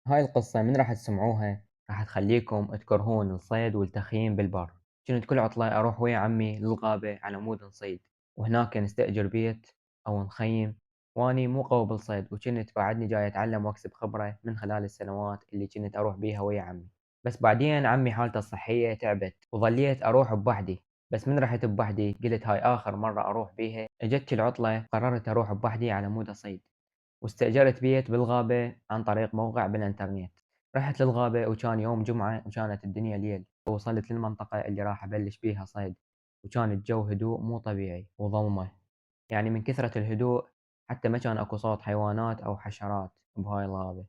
هاي القصة من راح تسمعوها راح تخليكم تكرهون الصيد والتخييم بالبر. كنت كل عطلة أروح ويا عمي للغابة على مود نصيد، وهناك نستأجر بيت أو نخيم. واني مو قوي بالصيد، وكنت بعدني جاي أتعلم وأكسب خبرة من خلال السنوات اللي كنت أروح بيها ويا عمي. بس بعدين عمي حالته الصحية تعبت وظليت أروح بوحدي. بس من رحت بوحدي قلت هاي آخر مرة أروح بيها، اجتش العطلة قررت أروح بوحدي على مود أصيد. واستأجرت بيت بالغابة عن طريق موقع بالإنترنت. رحت للغابة وكان يوم جمعة وكانت الدنيا ليل، ووصلت للمنطقة اللي راح أبلش بيها صيد. وكان الجو هدوء مو طبيعي وظلمة، يعني من كثرة الهدوء حتى ما كان أكو صوت حيوانات أو حشرات بهاي الغابة.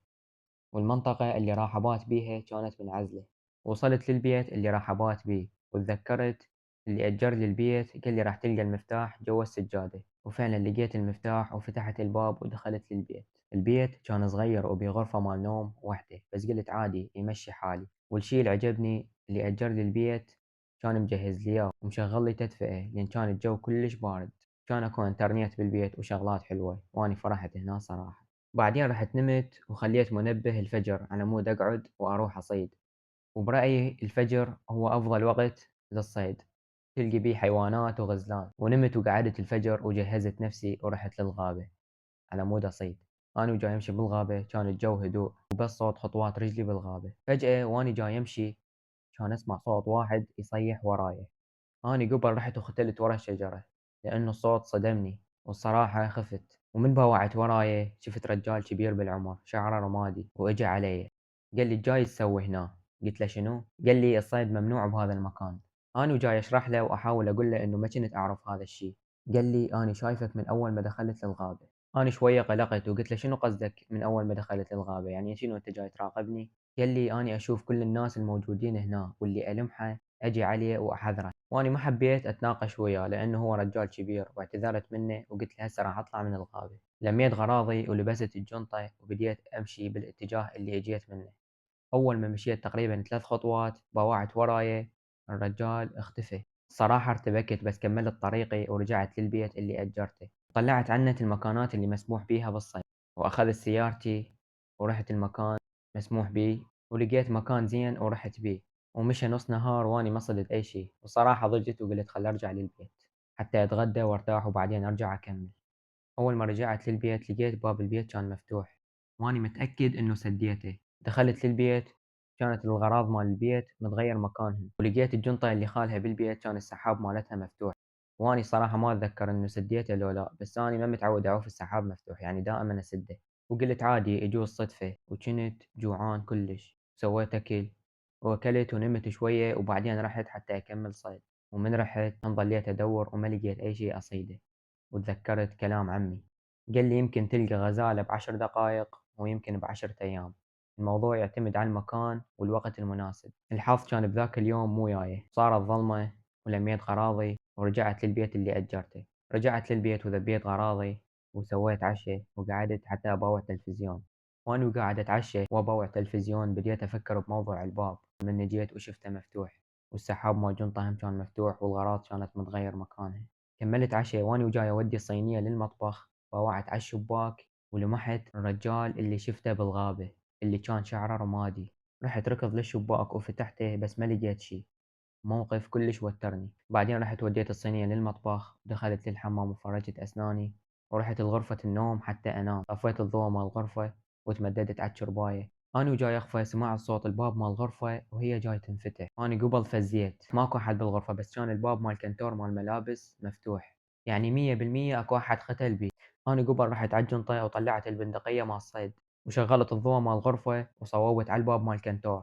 والمنطقة اللي راح أبات بيها كانت منعزلة. وصلت للبيت اللي راح أبات بيه، وتذكرت اللي أجر لي البيت قال لي راح تلقى المفتاح جوا السجادة. وفعلا لقيت المفتاح وفتحت الباب ودخلت للبيت. البيت كان صغير وبغرفة مال نوم وحدة، بس قلت عادي يمشي حالي. والشي اللي عجبني اللي أجر لي البيت كان مجهز لي إياه ومشغل لي تدفئة، لأن كان الجو كلش بارد. كان أكو إنترنت بالبيت وشغلات حلوة، وأني فرحت هنا صراحة. بعدين رحت نمت وخليت منبه الفجر على مود أقعد وأروح أصيد. وبرأيي الفجر هو أفضل وقت للصيد، تلقي بيه حيوانات وغزلان. ونمت وقعدت الفجر وجهزت نفسي ورحت للغابة على مود أصيد. أنا وجاي أمشي بالغابة كان الجو هدوء، وبس صوت خطوات رجلي بالغابة. فجأة وأني جاي أمشي كان أسمع صوت واحد يصيح وراي. أني قبل رحت وختلت ورا الشجرة لأنه الصوت صدمني، والصراحة خفت. ومن باوعت وراي شفت رجال كبير بالعمر شعره رمادي وإجا علي. قال لي جاي تسوي هنا؟ قلت له شنو؟ قال لي الصيد ممنوع بهذا المكان. أنا وجاي أشرح له وأحاول أقول له إنه ما كنت أعرف هذا الشيء. قال لي أنا شايفك من أول ما دخلت للغابة. أنا شوية قلقت وقلت له شنو قصدك من أول ما دخلت للغابة؟ يعني شنو أنت جاي تراقبني؟ قال لي أنا أشوف كل الناس الموجودين هنا، واللي ألمحه أجي عليه وأحذره. وأنا ما حبيت أتناقش وياه لأنه هو رجال كبير، واعتذرت منه وقلت له هسه راح أطلع من الغابة. لميت غراضي ولبست الجنطة وبديت أمشي بالاتجاه اللي أجيت منه. أول ما مشيت تقريبا 3 خطوات باوعت وراي الرجال اختفى. الصراحة ارتبكت، بس كملت طريقي ورجعت للبيت اللي أجرته. طلعت عنة المكانات اللي مسموح بيها بالصيد، وأخذت سيارتي ورحت المكان مسموح بيه. ولقيت مكان زين ورحت بيه. ومشى نص نهار واني ما صدت أي شي، وصراحة ضجت وقلت خل أرجع للبيت حتى أتغدى وارتاح وبعدين أرجع أكمل. أول ما رجعت للبيت لقيت باب البيت كان مفتوح، وأني متأكد إنه سديته. دخلت للبيت كانت الغراض مال البيت متغير مكانهن، ولقيت الجنطة اللي خالها بالبيت كان السحاب مالتها مفتوح. وأني صراحة ما أتذكر إنه سديته لو لا، بس أني ما متعود أعوف السحاب مفتوح، يعني دائما أسده. وقلت عادي يجوز صدفة، وكنت جوعان كلش. سويت أكل وأكلت ونمت شوية، وبعدين رحت حتى أكمل صيد. ومن رحت ظليت أدور وما لقيت أي شيء أصيده. وتذكرت كلام عمي، قال لي يمكن تلقى غزالة ب10 دقايق ويمكن ب10 أيام. الموضوع يعتمد على المكان والوقت المناسب. الحظ كان بذاك اليوم مو جاي، صارت ظلمة. ولميت غراضي ورجعت للبيت اللي أجرته. رجعت للبيت وذبيت غراضي وسويت عشاء وقعدت حتى أباوع تلفزيون. وأنا قاعد أتعشى وأباوع تلفزيون بديت أفكر بموضوع الباب من جيت وشفته مفتوح. والسحاب مال جنطة هم كان مفتوح، والغراض كانت متغير مكانها. كملت عشاء وأنا وجاي أودي الصينية للمطبخ، طلعت على الشباك ولمحت الرجال اللي شفته بالغابة اللي كان شعره رمادي. رحت ركض للشباك وفتحته بس ما لقيت شي. موقف كلش وترني. بعدين رحت وديت الصينية للمطبخ، دخلت للحمام وفرجت أسناني. ورحت لغرفة النوم حتى أنام. طفيت الضوء مال الغرفة وتمددت على الشرباية. أنا وجاي أخفى سمعت صوت الباب مال الغرفة وهي جاي تنفتح. أنا قبل فزيت، ماكو أحد بالغرفة، بس كان الباب مال كنتور مال ملابس مفتوح، يعني 100% أكو أحد ختل بي. أنا قبل رحت على الجنطة وطلعت البندقية مال الصيد، وشغلت الضوء مال الغرفة وصوبت على الباب مال كنتور.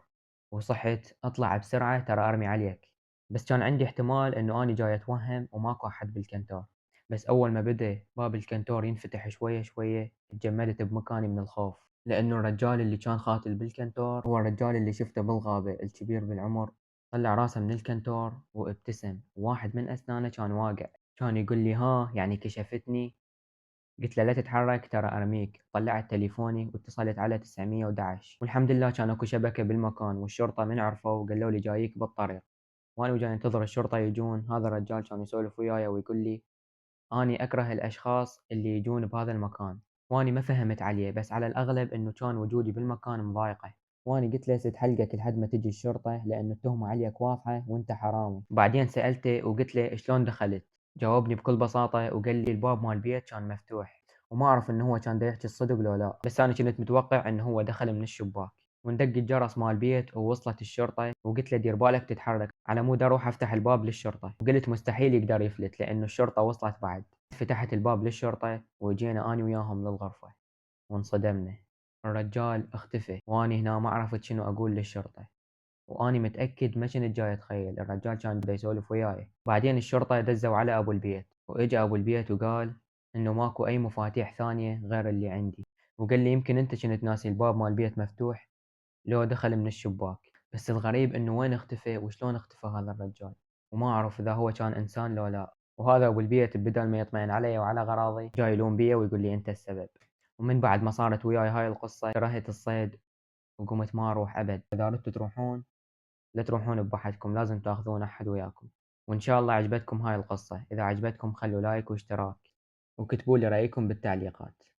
وصحت أطلع بسرعة ترى أرمي عليك. بس كان عندي احتمال إنه أني جاي أتوهم وماكو أحد بالكنتور. بس أول ما بدأ باب الكنتور ينفتح شوية شوية اتجمدت بمكاني من الخوف، لأنه الرجال اللي كان قاتل بالكنتور هو الرجال اللي شفته بالغابة الكبير بالعمر. طلع راسه من الكنتور وابتسم، وواحد من أسنانه كان واقع. كان يقول لي ها يعني كشفتني؟ قلت له لا تتحرك ترى أرميك. طلعت تليفوني واتصلت على 911، والحمد لله كان اكو شبكة بالمكان، والشرطة من عرفوا قالوا لي جايك بالطريق. وأنا وجاي أنتظر الشرطة يجون، هذا الرجال كان يسولف وياي ويقول لي أني أكره الأشخاص اللي يجون بهذا المكان، وأني ما فهمت عليه، بس على الأغلب إنه كان وجودي بالمكان مضايقه، وأني قلت له سد حلقك لحد ما تجي الشرطة لأنه التهمة عليك واضحة وأنت حرامي. وبعدين سألته وقلت له شلون دخلت؟ جاوبني بكل بساطة وقال لي الباب مال البيت كان مفتوح، وما أعرف إنه هو كان دا يحكي الصدق لو لا، بس أنا كنت متوقع إنه هو دخل من الشباك. وندق الجرس مال البيت ووصلت الشرطة، وقلت له دير بالك تتحرك على مود أروح أفتح الباب للشرطة، وقلت مستحيل يقدر يفلت لأنه الشرطة وصلت بعد. فتحت الباب للشرطة وجينا أنا وياهم للغرفة، وانصدمنا. الرجال اختفى، وأني هنا ما عرفت شنو أقول للشرطة، وأني متأكد ما كنت جاي أتخيل الرجال كان دا يسولف وياي. بعدين الشرطة دزوا على أبو البيت، وإجا أبو البيت وقال إنه ماكو أي مفاتيح ثانية غير اللي عندي، وقال لي يمكن أنت كنت ناسي الباب مال البيت مفتوح لو دخل من الشباك. بس الغريب إنه وين اختفى وشلون اختفى هذا الرجال، وما أعرف إذا هو كان إنسان لو لا. وهذا أبو البيت بدل ما يطمئن علي وعلى غراضي جاي يلوم بيا ويقول لي أنت السبب. ومن بعد ما صارت وياي هاي القصة كرهت الصيد وقمت ما أروح أبد. إذا ردتوا تروحون لا تروحون بوحدكم، لازم تاخذون أحد وياكم. وإن شاء الله عجبتكم هاي القصة. إذا عجبتكم خلوا لايك واشتراك، وكتبوا لي رأيكم بالتعليقات.